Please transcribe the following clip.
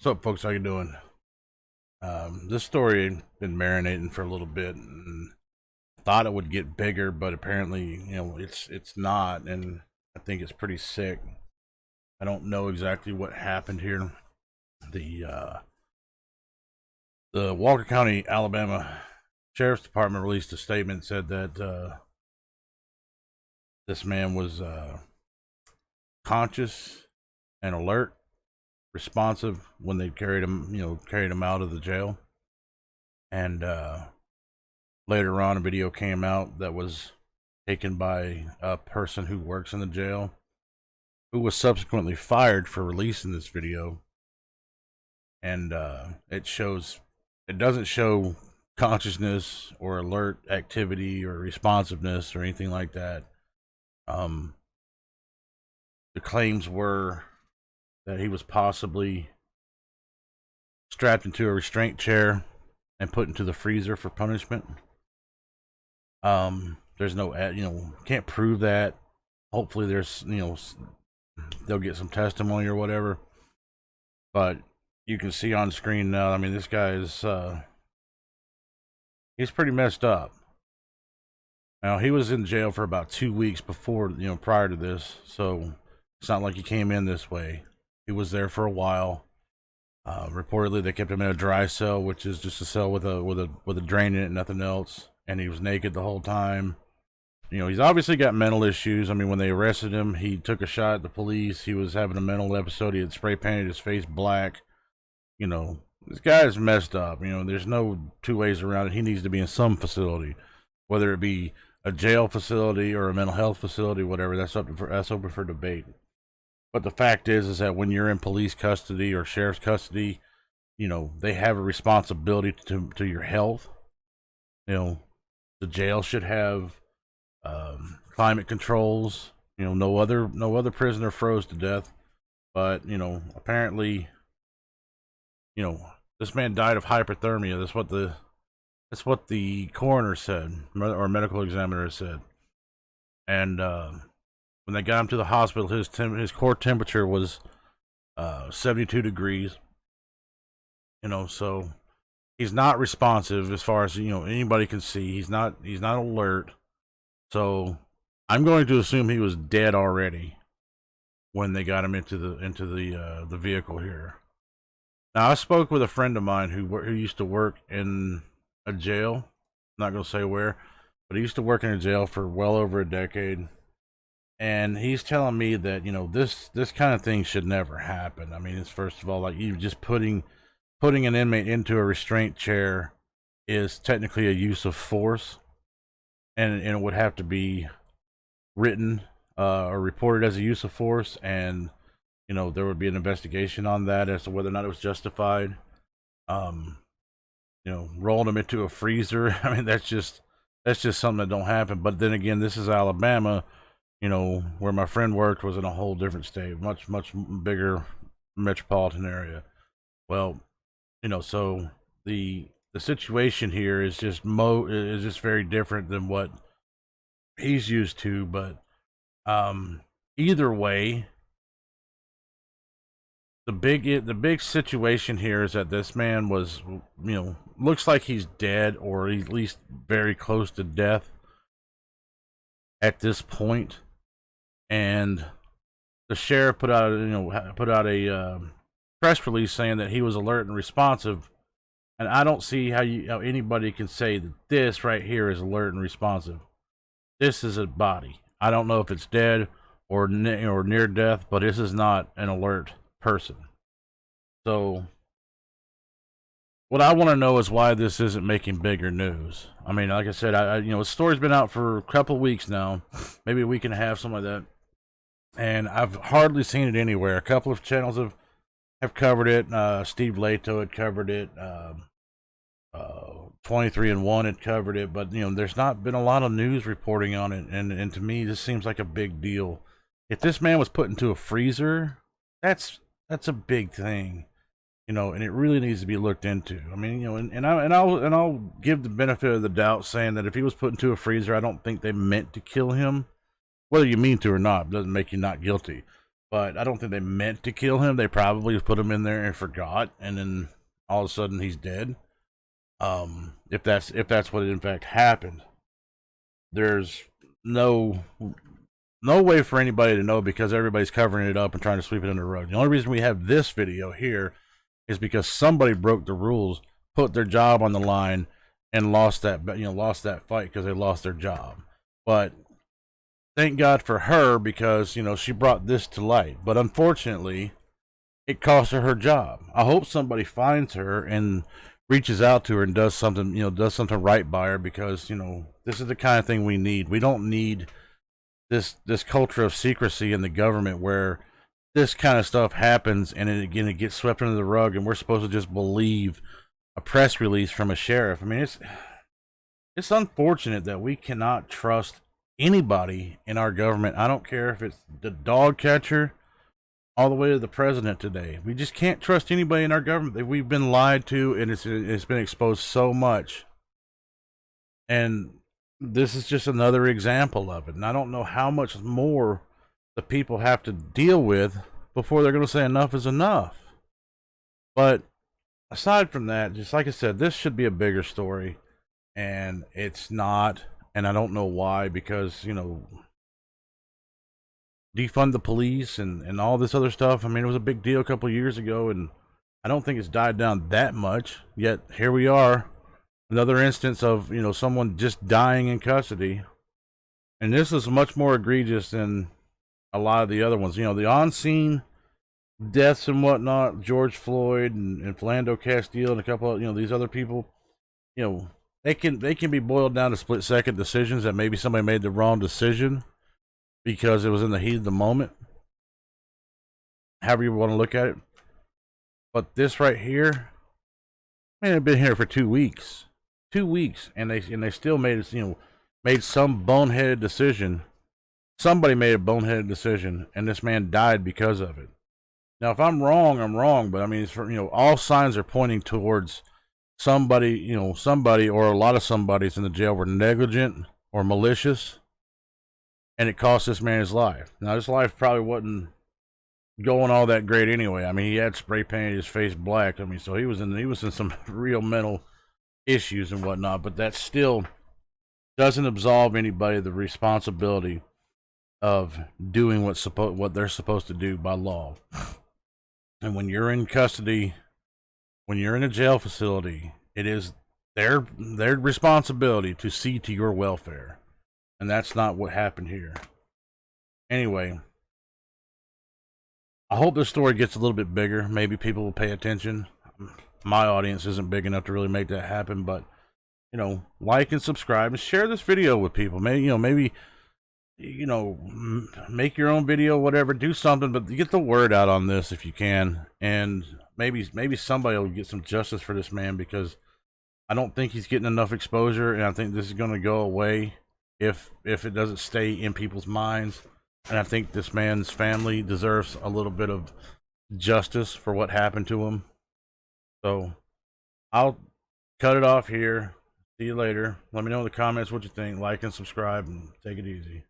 What's up, folks? How you doing? This story had been marinating for a little bit, and thought it would get bigger, but apparently, it's not, and I think it's pretty sick. I don't know exactly what happened here. The uh, the Walker County, Alabama Sheriff's Department released a statement, said that this man was conscious and alert, responsive when they carried him out of the jail. And later on, a video came out that was taken by a person who works in the jail, who was subsequently fired for releasing this video. And it doesn't show consciousness or alert activity or responsiveness or anything like that. The claims were that he was possibly strapped into a restraint chair and put into the freezer for punishment. There's no, can't prove that. Hopefully there's, they'll get some testimony or whatever. But you can see on screen now, I mean, this guy is, he's pretty messed up. Now, he was in jail for about 2 weeks before, prior to this. So it's not like he came in this way. He was there for a while. Reportedly, they kept him in a dry cell, which is just a cell with a drain in it, nothing else. And he was naked the whole time. He's obviously got mental issues. I mean, when they arrested him, he took a shot at the police. He was having a mental episode. He had spray painted his face black. This guy is messed up. There's no two ways around it. He needs to be in some facility, whether it be a jail facility or a mental health facility, whatever. That's open for debate. But the fact is that when you're in police custody or sheriff's custody, they have a responsibility to your health. The jail should have climate controls. No other prisoner froze to death, but apparently, this man died of hypothermia. That's what the coroner said, or medical examiner said. And when they got him to the hospital, his core temperature was 72 degrees. So he's not responsive as far as anybody can see. He's not alert. So I'm going to assume he was dead already when they got him into the vehicle here. Now, I spoke with a friend of mine who used to work in a jail. I'm not going to say where, but he used to work in a jail for well over a decade. And he's telling me that, this kind of thing should never happen. I mean, it's first of all, like, you just putting an inmate into a restraint chair is technically a use of force. And it would have to be written or reported as a use of force. And, there would be an investigation on that as to whether or not it was justified. Rolling them into a freezer. I mean, that's just something that don't happen. But then again, this is Alabama. Where my friend worked was in a whole different state, much bigger metropolitan area. Well, so the situation here is just very different than what he's used to. But either way, the big situation here is that this man was, looks like he's dead, or at least very close to death at this point. And the sheriff put out a press release saying that he was alert and responsive. And I don't see how anybody can say that this right here is alert and responsive. This is a body. I don't know if it's dead or near death, but this is not an alert person. So what I want to know is why this isn't making bigger news. I mean, like I said, the story's been out for a couple weeks now, maybe a week and a half, something like that. And I've hardly seen it anywhere. A couple of channels have covered it. Steve Leto had covered it. 23andOne had covered it, but there's not been a lot of news reporting on it. And to me, this seems like a big deal. If this man was put into a freezer, that's a big thing, and it really needs to be looked into. I mean, I'll give the benefit of the doubt, saying that if he was put into a freezer, I don't think they meant to kill him. Whether you mean to or not doesn't make you not guilty. but I don't think they meant to kill him. They probably put him in there and forgot, and then all of a sudden he's dead. If that's what in fact happened, there's no no way for anybody to know because everybody's covering it up and trying to sweep it under the rug. The only reason we have this video here is because somebody broke the rules, put their job on the line, and lost that fight because they lost their job. But thank God for her because she brought this to light. But unfortunately, it cost her job. I hope somebody finds her and reaches out to her and does something right by her because this is the kind of thing we need. We don't need this culture of secrecy in the government where this kind of stuff happens and it gets swept under the rug and we're supposed to just believe a press release from a sheriff. I mean, it's unfortunate that we cannot trust anybody in our government. I don't care if it's the dog catcher all the way to the president today. We just can't trust anybody in our government. We've been lied to, and it's been exposed so much. And this is just another example of it. And I don't know how much more the people have to deal with before they're going to say enough is enough. But aside from that, just like I said, this should be a bigger story, and it's not. And I don't know why, because defund the police and all this other stuff. I mean, it was a big deal a couple of years ago, and I don't think it's died down that much. Yet here we are, another instance of someone just dying in custody, and this is much more egregious than a lot of the other ones. The on-scene deaths and whatnot, George Floyd and Philando Castile and a couple of these other people. They can be boiled down to split-second decisions that maybe somebody made the wrong decision because it was in the heat of the moment. However you want to look at it. But this right here, man, I've been here for 2 weeks. 2 weeks, and they still made some boneheaded decision. Somebody made a boneheaded decision, and this man died because of it. Now, if I'm wrong, I'm wrong. But I mean, all signs are pointing towards somebody or a lot of somebodies in the jail were negligent or malicious, and it cost this man his life. Now, his life probably wasn't going all that great anyway. I mean, he had spray painted his face black. I mean, so he was in some real mental issues and whatnot. But that still doesn't absolve anybody of the responsibility of doing what they're supposed to do by law. And when you're in custody, when you're in a jail facility, it is their responsibility to see to your welfare. And that's not what happened here. Anyway, I hope this story gets a little bit bigger. Maybe people will pay attention. My audience isn't big enough to really make that happen, but like and subscribe and share this video with people. Maybe make your own video, whatever, do something, but get the word out on this if you can. And maybe somebody will get some justice for this man, because I don't think he's getting enough exposure, and I think this is going to go away if it doesn't stay in people's minds. And I think this man's family deserves a little bit of justice for what happened to him. So I'll cut it off here. See you later. Let me know in the comments what you think. Like and subscribe, and take it easy.